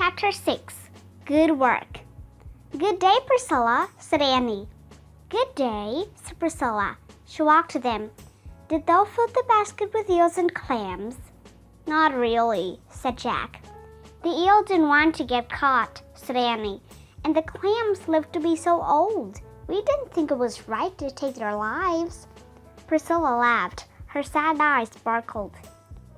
Chapter 6. Good Work. "Good day, Priscilla," said Annie. "Good day," said Priscilla. She walked to them. "Did thou fill the basket with eels and clams?" "Not really," said Jack. "The eel didn't want to get caught," said Annie, "and the clams lived to be so old. We didn't think it was right to take their lives." Priscilla laughed. Her sad eyes sparkled.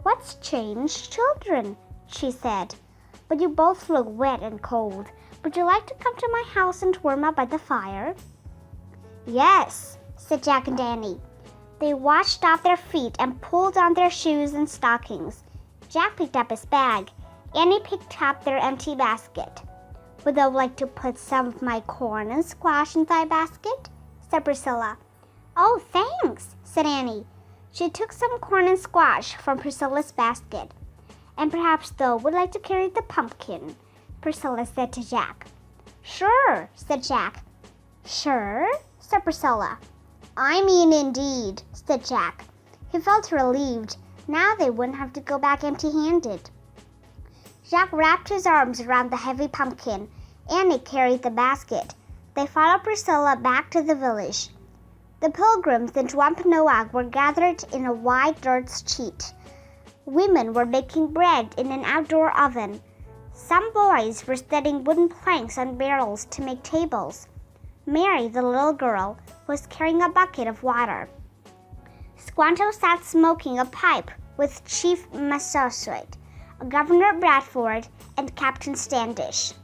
"What's changed, children?" she said. "But you both look wet and cold. Would you like to come to my house and warm up by the fire?" "Yes," said Jack and Annie. They washed off their feet and pulled on their shoes and stockings. Jack picked up his bag. Annie picked up their empty basket. "Would thou like to put some of my corn and squash in thy basket?" said Priscilla. "Oh, thanks," said Annie. She took some corn and squash from Priscilla's basket. "And perhaps thou would like to carry the pumpkin," Priscilla said to Jack. "Sure," said Jack. "Sure?" said Priscilla. "I mean indeed," said Jack. He felt relieved. Now they wouldn't have to go back empty-handed. Jack wrapped his arms around the heavy pumpkin. Annie carried the basket. They followed Priscilla back to the village. The pilgrims in Wampanoag were gathered in a wide dirt sheet. Women were baking bread in an outdoor oven. Some boys were setting wooden planks on barrels to make tables. Mary, the little girl, was carrying a bucket of water. Squanto sat smoking a pipe with Chief Massasoit, Governor Bradford, and Captain Standish.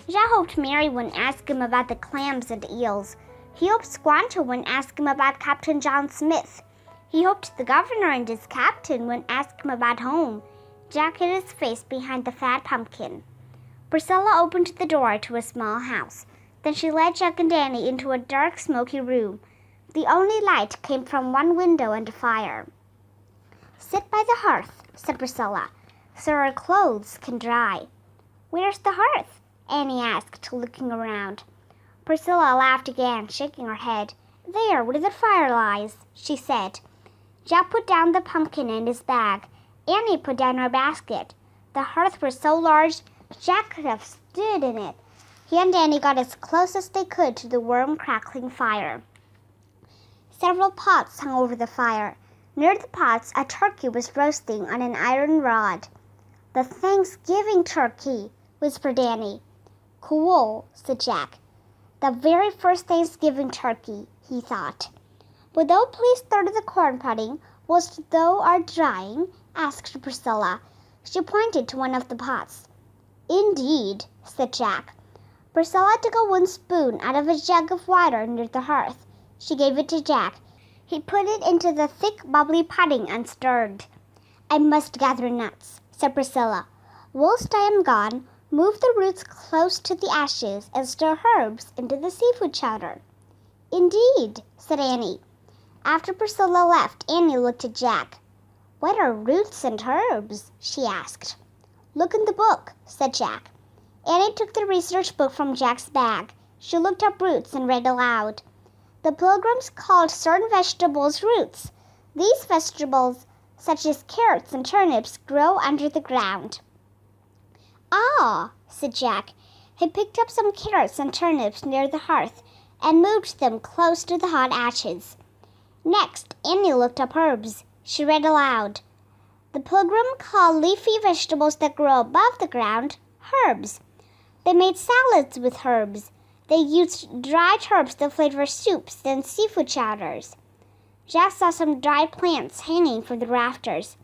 Jack hoped Mary wouldn't ask him about the clams and eels. He hoped Squanto wouldn't ask him about Captain John Smith. He hoped the governor and his captain wouldn't ask him about home. Jack hid his face behind the fat pumpkin. Priscilla opened the door to a small house. Then she led Jack and Annie into a dark, smoky room. The only light came from one window and a fire. "Sit by the hearth," said Priscilla, "so our clothes can dry." "Where's the hearth?" Annie asked, looking around. Priscilla laughed again, shaking her head. "There, where the fire lies," she said. Jack put down the pumpkin in his bag. Annie put down her basket. The hearth was so large, Jack could have stood in it. He and Annie got as close as they could to the warm, crackling fire. Several pots hung over the fire. Near the pots, a turkey was roasting on an iron rod. "The Thanksgiving turkey," whispered Annie. "Cool," said Jack. "The very first Thanksgiving turkey," he thought. "Would thou please stir the corn pudding whilst thou art drying?" asked Priscilla. She pointed to one of the pots. "Indeed," said Jack. Priscilla took a wooden spoon out of a jug of water near the hearth. She gave it to Jack. He put it into the thick, bubbly pudding and stirred. "I must gather nuts," said Priscilla. "Whilst I am gone, move the roots close to the ashes and stir herbs into the seafood chowder." "Indeed," said Annie. After Priscilla left, Annie looked at Jack. "What are roots and herbs?" she asked. "Look in the book," said Jack. Annie took the research book from Jack's bag. She looked up roots and read aloud. "The pilgrims called certain vegetables roots. These vegetables, such as carrots and turnips, grow under the ground." "Ah," said Jack. He picked up some carrots and turnips near the hearth and moved them close to the hot ashes. Next, Annie looked up herbs. She read aloud. "The pilgrim called leafy vegetables that grow above the ground herbs. They made salads with herbs. They used dried herbs to flavor soups and seafood chowders." Jack saw some dried plants hanging from the rafters.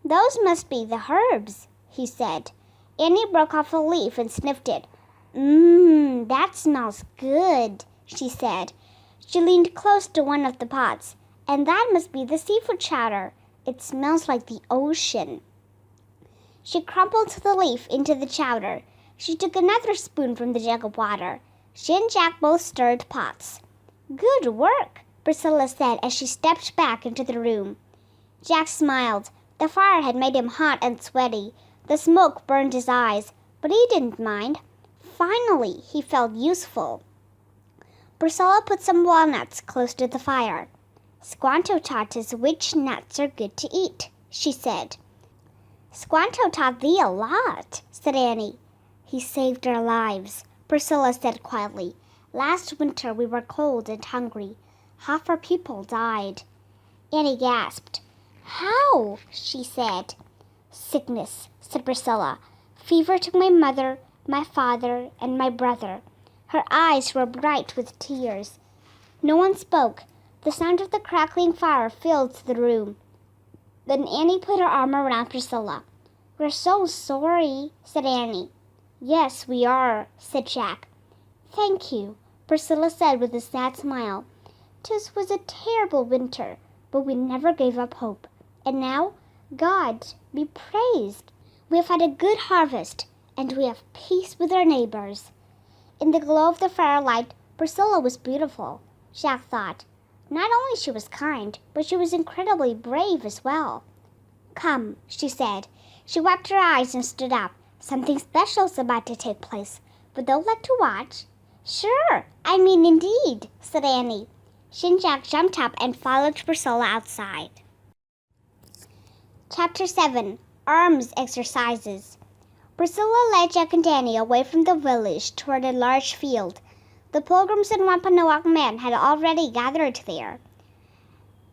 "Those must be the herbs," he said. Annie broke off a leaf and sniffed it. That smells good," she said. She leaned close to one of the pots. "And that must be the seafood chowder. It smells like the ocean." She crumpled the leaf into the chowder. She took another spoon from the jug of water. She and Jack both stirred pots. "Good work," Priscilla said as she stepped back into the room. Jack smiled. The fire had made him hot and sweaty. The smoke burned his eyes, but he didn't mind. Finally, he felt useful. Priscilla put some walnuts close to the fire. "Squanto taught us which nuts are good to eat," she said. "Squanto taught thee a lot," said Annie. He saved our lives, Priscilla said quietly. Last winter we were cold and hungry. Half our people died. Annie gasped. How? She said. Sickness, said Priscilla. Fever took my mother, my father, and my brother. Her eyes were bright with tears. No one spoke. The sound of the crackling fire filled the room. Then Annie put her arm around Priscilla. We're so sorry, said Annie. Yes, we are, said Jack. Thank you, Priscilla said with a sad smile. 'Tis was a terrible winter, but we never gave up hope. And now, God be praised. We have had a good harvest, and we have peace with our neighbors. In the glow of the firelight, Priscilla was beautiful, Jack thought. Not only she was kind, but she was incredibly brave as well. Come, she said. She wiped her eyes and stood up. Something special is about to take place. Would thou like to watch? Sure, I mean indeed, said Annie. She and Jack jumped up and followed Priscilla outside. Chapter 7. Arms Exercises. Priscilla led Jack and Danny away from the village toward a large field. The pilgrims and Wampanoag men had already gathered there.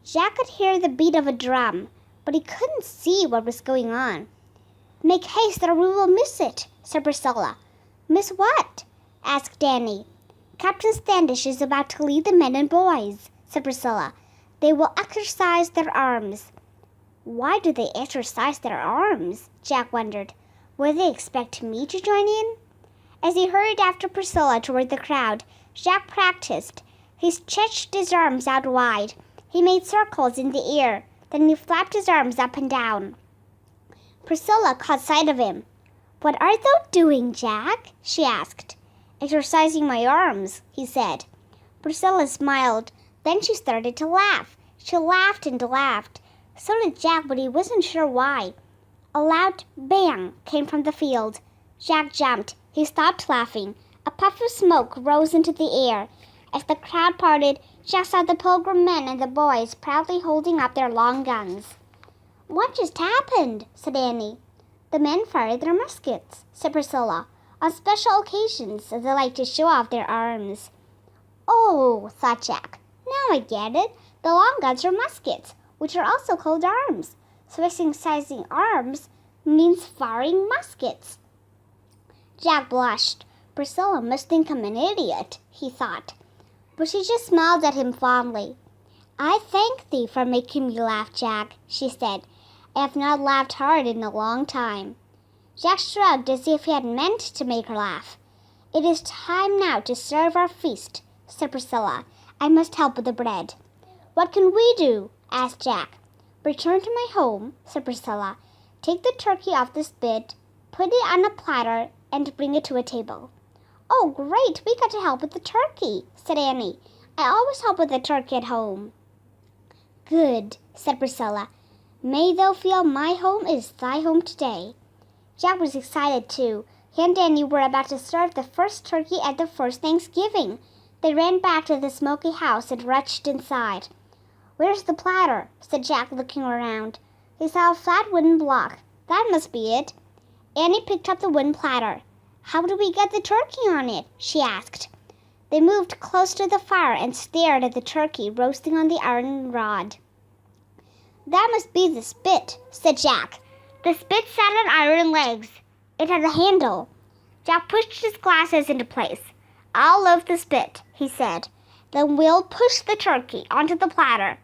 Jack could hear the beat of a drum, but he couldn't see what was going on. Make haste or we will miss it, said Priscilla. Miss what? Asked Danny. Captain Standish is about to lead the men and boys, said Priscilla. They will exercise their arms. Why do they exercise their arms? Jack wondered. Will they expect me to join in? As he hurried after Priscilla toward the crowd, Jack practiced. He stretched his arms out wide. He made circles in the air. Then he flapped his arms up and down. Priscilla caught sight of him. What art thou doing, Jack? She asked. Exercising my arms, he said. Priscilla smiled. Then she started to laugh. She laughed and laughed. So did Jack, but he wasn't sure why. A loud bang came from the field. Jack jumped. He stopped laughing. A puff of smoke rose into the air. As the crowd parted, Jack saw the pilgrim men and the boys proudly holding up their long guns. What just happened? Said Annie. The men fired their muskets, said Priscilla. On special occasions, they like to show off their arms. Oh, thought Jack. Now I get it. The long guns are muskets, which are also called arms. So exercising arms means firing muskets. Jack blushed. Priscilla must think him an idiot, he thought. But she just smiled at him fondly. I thank thee for making me laugh, Jack, she said. I have not laughed hard in a long time. Jack shrugged as if he had meant to make her laugh. It is time now to serve our feast, said Priscilla. I must help with the bread. What can we do? Asked Jack. Return to my home, said Priscilla. Take the turkey off the spit, put it on a platter, and bring it to a table. Oh, great, we got to help with the turkey, said Annie. I always help with the turkey at home. Good, said Priscilla. May thou feel my home is thy home today. Jack was excited too. He and Danny were about to serve the first turkey at the first Thanksgiving. They ran back to the smoky house and rushed inside. Where's the platter? Said Jack, looking around. He saw a flat wooden block. That must be it. Annie picked up the wooden platter. How do we get the turkey on it? She asked. They moved close to the fire and stared at the turkey roasting on the iron rod. That must be the spit, said Jack. The spit sat on iron legs. It had a handle. Jack pushed his glasses into place. I'll lift the spit, he said. Then we'll push the turkey onto the platter.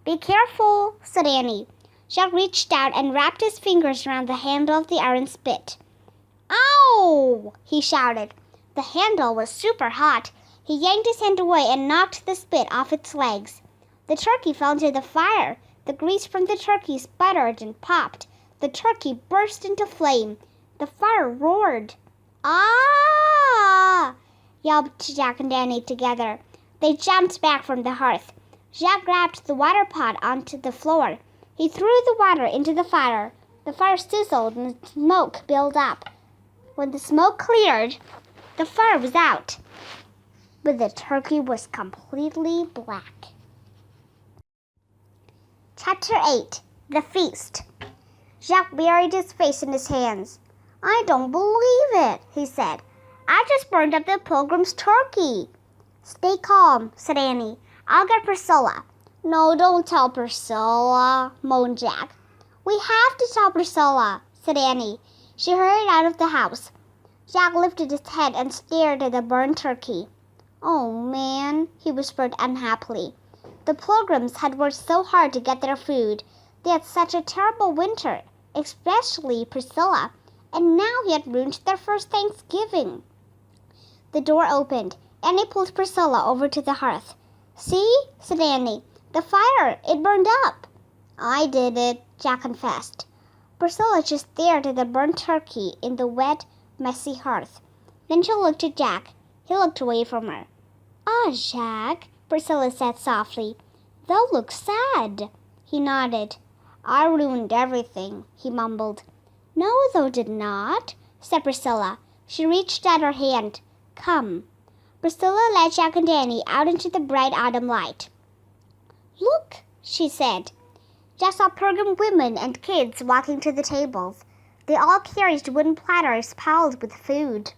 Be careful, said Annie. Jack reached out and wrapped his fingers around the handle of the iron spit. Ow! He shouted. The handle was super hot. He yanked his hand away and knocked the spit off its legs. The turkey fell into the fire. The grease from the turkey sputtered and popped. The turkey burst into flame. The fire roared. Ah! Yelped Jack and Danny together. They jumped back from the hearth. Jack grabbed the water pot onto the floor. He threw the water into the fire. The fire sizzled and smoke built up. When the smoke cleared, the fire was out. But the turkey was completely black. Chapter 8. The Feast. Jack buried his face in his hands. I don't believe it, he said. I just burned up the pilgrim's turkey. Stay calm, said Annie. I'll get Priscilla. No, don't tell Priscilla, moaned Jack. We have to tell Priscilla, said Annie. She hurried out of the house. Jack lifted his head and stared at the burned turkey. Oh, man, he whispered unhappily. The pilgrims had worked so hard to get their food. They had such a terrible winter, especially Priscilla, and now he had ruined their first Thanksgiving. The door opened. Annie pulled Priscilla over to the hearth. See, said Annie, the fire, it burned up. I did it, Jack confessed. Priscilla just stared at the burnt turkey in the wet, messy hearth. Then she looked at Jack. He looked away from her. Ah, Jack, Priscilla said softly. Thou look sad. He nodded. I ruined everything, he mumbled. No, thou did not, said Priscilla. She reached out her hand. Come. Priscilla led Jack and Annie out into the bright autumn light. Look, she said. Jack saw pilgrim women and kids walking to the tables. They all carried wooden platters piled with food.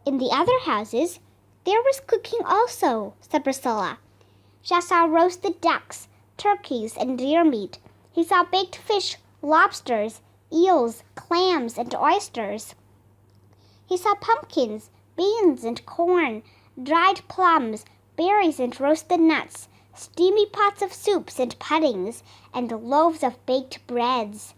In the other houses, there was cooking also, said Priscilla. Jack saw roasted ducks, turkeys, and deer meat. He saw baked fish, lobsters, eels, clams, and oysters. He saw pumpkins, beans, and corn, dried plums, berries, and roasted nuts, steamy pots of soups and puddings, and loaves of baked breads.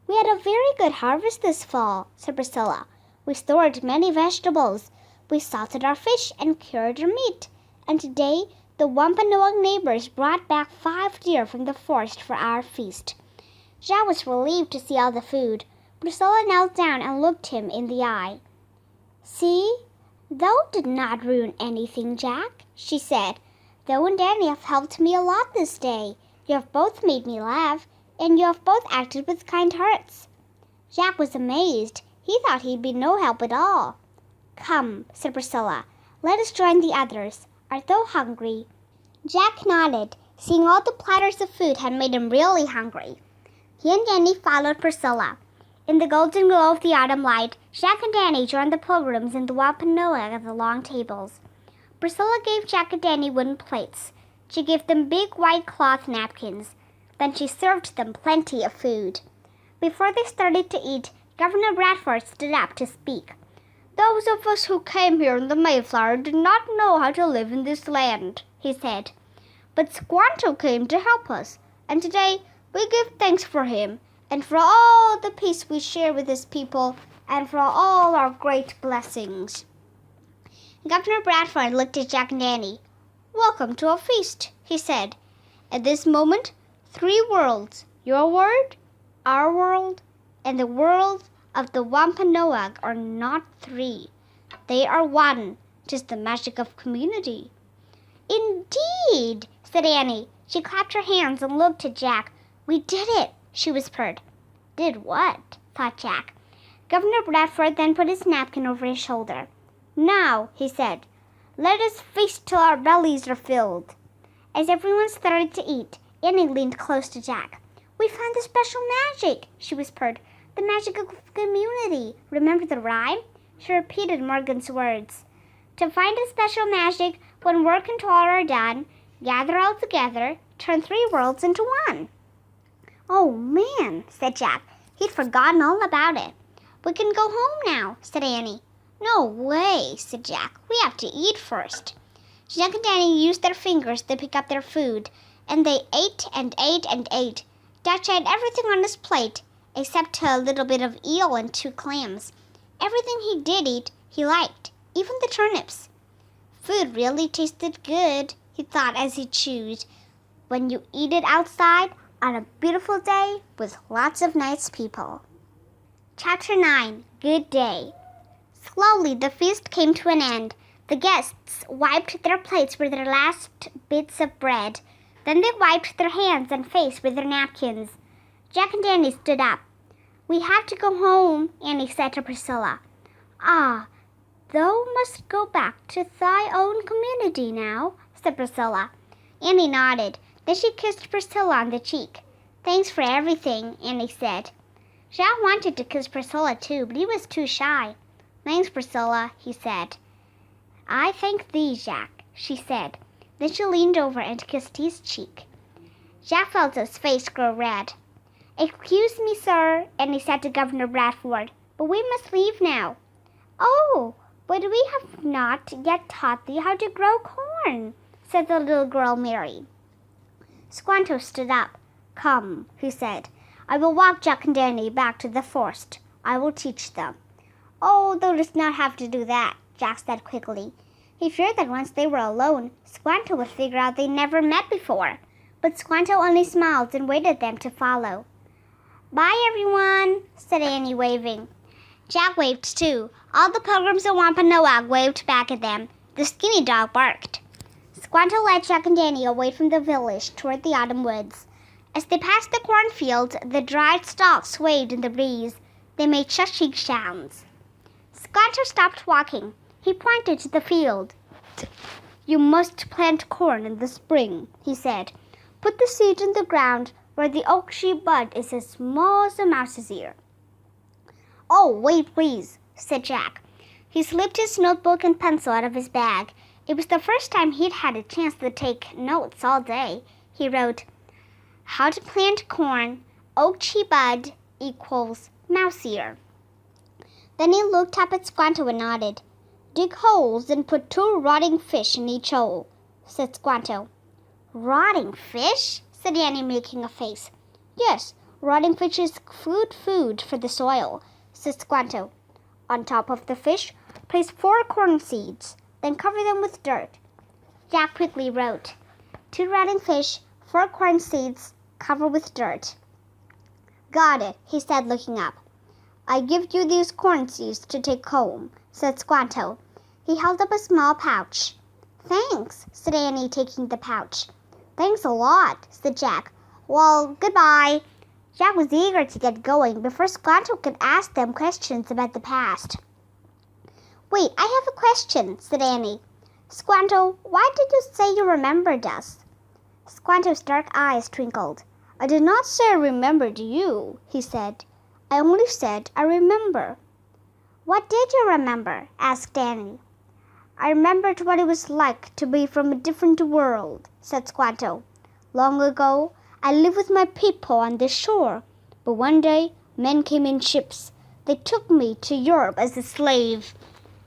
We had a very good harvest this fall, said Priscilla. We stored many vegetables. We salted our fish and cured our meat. And today the Wampanoag neighbors brought back 5 deer from the forest for our feast. Jack was relieved to see all the food. Priscilla knelt down and looked him in the eye. See, thou did not ruin anything, Jack, she said. Thou and Annie have helped me a lot this day. You have both made me laugh, and you have both acted with kind hearts. Jack was amazed. He thought he'd be no help at all. Come, said Priscilla, let us join the others. Art thou hungry? Jack nodded. Seeing all the platters of food had made him really hungry. He and Annie followed Priscilla. In the golden glow of the autumn light, Jack and Annie joined the pilgrims in the Wampanoag at the long tables. Priscilla gave Jack and Annie wooden plates. She gave them big white cloth napkins. Then she served them plenty of food. Before they started to eat, Governor Bradford stood up to speak. Those of us who came here in the Mayflower did not know how to live in this land, he said. But Squanto came to help us, and today we give thanks for him, and for all the peace we share with his people, and for all our great blessings. Governor Bradford looked at Jack and Annie. Welcome to a feast, he said. At this moment, 3 worlds, your world, our world, and the world of the Wampanoag are not 3. They are 1. 'Tis the magic of community. Indeed, said Annie. She clapped her hands and looked at Jack. We did it, she whispered. Did what? Thought Jack. Governor Bradford then put his napkin over his shoulder. Now, he said, let us feast till our bellies are filled. As everyone started to eat, Annie leaned close to Jack. We found the special magic, she whispered. The magic of community. Remember the rhyme? She repeated Morgan's words. To find a special magic, when work and toil are done, gather all together, turn 3 worlds into 1. Oh, man, said Jack. He'd forgotten all about it. We can go home now, said Annie. No way, said Jack. We have to eat first. Jack and Annie used their fingers to pick up their food, and they ate and ate and ate. Jack tried everything on his plate, except a little bit of eel and 2 clams. Everything he did eat, he liked, even the turnips. Food really tasted good, he thought as he chewed, when you eat it outside on a beautiful day with lots of nice people. Chapter 9, Good Day. Slowly the feast came to an end. The guests wiped their plates with their last bits of bread. Then they wiped their hands and face with their napkins. Jack and Annie stood up. We have to go home, Annie said to Priscilla. Ah, thou must go back to thy own community now, said Priscilla. Annie nodded. Then she kissed Priscilla on the cheek. Thanks for everything, Annie said. Jack wanted to kiss Priscilla too, but he was too shy. Thanks, Priscilla, he said. I thank thee, Jack, she said. Then she leaned over and kissed his cheek. Jack felt his face grow red. Excuse me, sir, and he said to Governor Bradford, but we must leave now. Oh, but we have not yet taught thee how to grow corn, said the little girl Mary. Squanto stood up. Come, he said. I will walk Jack and Danny back to the forest. I will teach them. Oh, thou dost not have to do that, Jack said quickly. He feared that once they were alone, Squanto would figure out they never met before. But Squanto only smiled and waited them to follow. Bye, everyone, said Annie, waving. Jack waved too. All the pilgrims of Wampanoag waved back at them. The skinny dog barked. Squanto led Jack and Danny away from the village toward the autumn woods. As they passed the cornfield, the dried stalks swayed in the breeze. They made shushing sounds. Squanto stopped walking. He pointed to the field. You must plant corn in the spring, he said. Put the seed in the ground where the oak tree bud is as small as a mouse's ear. Oh, wait, please, said Jack. He slipped his notebook and pencil out of his bag. It was the first time he'd had a chance to take notes all day. He wrote, How to plant corn, oak tree bud equals mouse ear. Then he looked up at Squanto and nodded. Dig holes and put 2 rotting fish in each hole, said Squanto. Rotting fish? Said Annie, making a face. Yes, rotting fish is food for the soil, said Squanto. On top of the fish, place 4 corn seeds, then cover them with dirt. Jack quickly wrote, 2 rotting fish, 4 corn seeds, cover with dirt. Got it, he said, looking up. I give you these corn seeds to take home, said Squanto. He held up a small pouch. Thanks, said Annie, taking the pouch. Thanks a lot, said Jack. Well, goodbye. Jack was eager to get going before Squanto could ask them questions about the past. Wait, I have a question, said Annie. Squanto, why did you say you remembered us? Squanto's dark eyes twinkled. I did not say I remembered you, he said. I only said I remember. What did you remember? Asked Annie. I remembered what it was like to be from a different world, said Squanto. Long ago, I lived with my people on this shore, but one day men came in ships. They took me to Europe as a slave.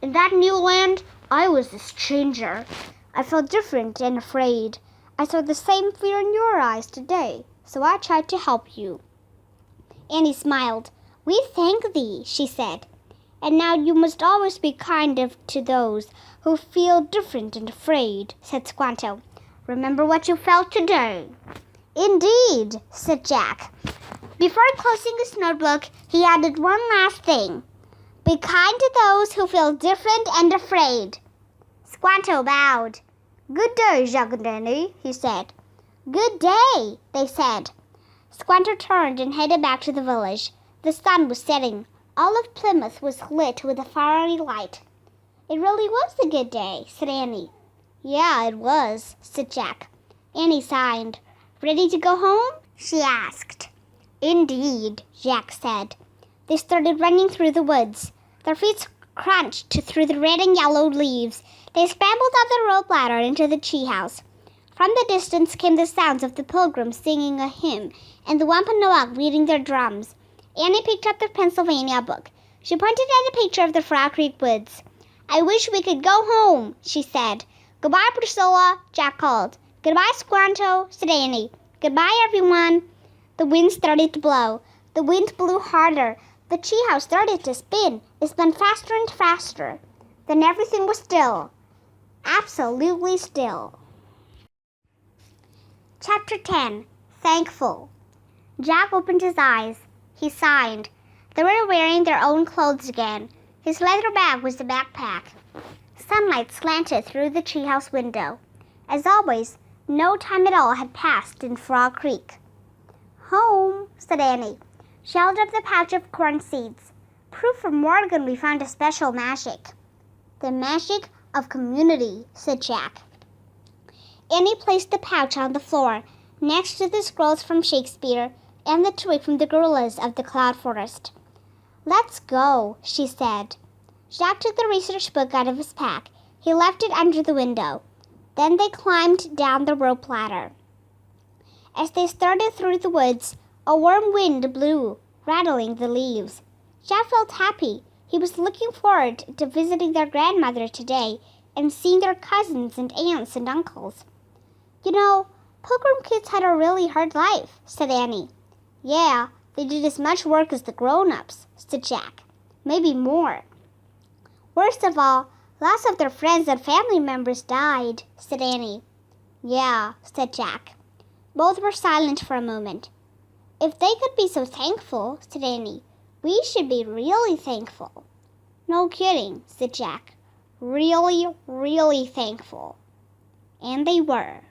In that new land, I was a stranger. I felt different and afraid. I saw the same fear in your eyes today, so I tried to help you. Annie smiled. We thank thee, she said. And now you must always be kind to those who feel different and afraid, said Squanto. Remember what you felt today. Indeed, said Jack. Before closing his notebook, he added one last thing. Be kind to those who feel different and afraid. Squanto bowed. Good day, Jack and Danny, he said. Good day, they said. Squanto turned and headed back to the village. The sun was setting. All of Plymouth was lit with a fiery light. It really was a good day, said Annie. Yeah, it was, said Jack. Annie sighed. Ready to go home? She asked. Indeed, Jack said. They started running through the woods. Their feet crunched through the red and yellow leaves. They scrambled up the rope ladder into the tree house. From the distance came the sounds of the pilgrims singing a hymn and the Wampanoag beating their drums. Annie picked up the Pennsylvania book. She pointed at a picture of the Frog Creek woods. I wish we could go home, she said. Goodbye, Priscilla, Jack called. Goodbye, Squanto, said Annie. Goodbye, everyone. The wind started to blow. The wind blew harder. The treehouse started to spin. It spun faster and faster. Then everything was still. Absolutely still. Chapter 10. Thankful. Jack opened his eyes. He sighed. They were wearing their own clothes again. His leather bag was a backpack. Sunlight slanted through the treehouse window. As always, no time at all had passed in Frog Creek. Home, said Annie. She held up the pouch of corn seeds. Proof from Morgan we found a special magic. The magic of community, said Jack. Annie placed the pouch on the floor, next to the scrolls from Shakespeare, and the toy from the gorillas of the cloud forest. "Let's go," she said. Jack took the research book out of his pack. He left it under the window. Then they climbed down the rope ladder. As they started through the woods, a warm wind blew, rattling the leaves. Jack felt happy. He was looking forward to visiting their grandmother today and seeing their cousins and aunts and uncles. "You know, Pilgrim kids had a really hard life," said Annie. "Yeah, they did as much work as the grown-ups," said Jack. "Maybe more. Worst of all, lots of their friends and family members died," said Annie. "Yeah," said Jack. Both were silent for a moment. "If they could be so thankful," said Annie, "we should be really thankful." "No kidding," said Jack. "Really, really thankful." And they were.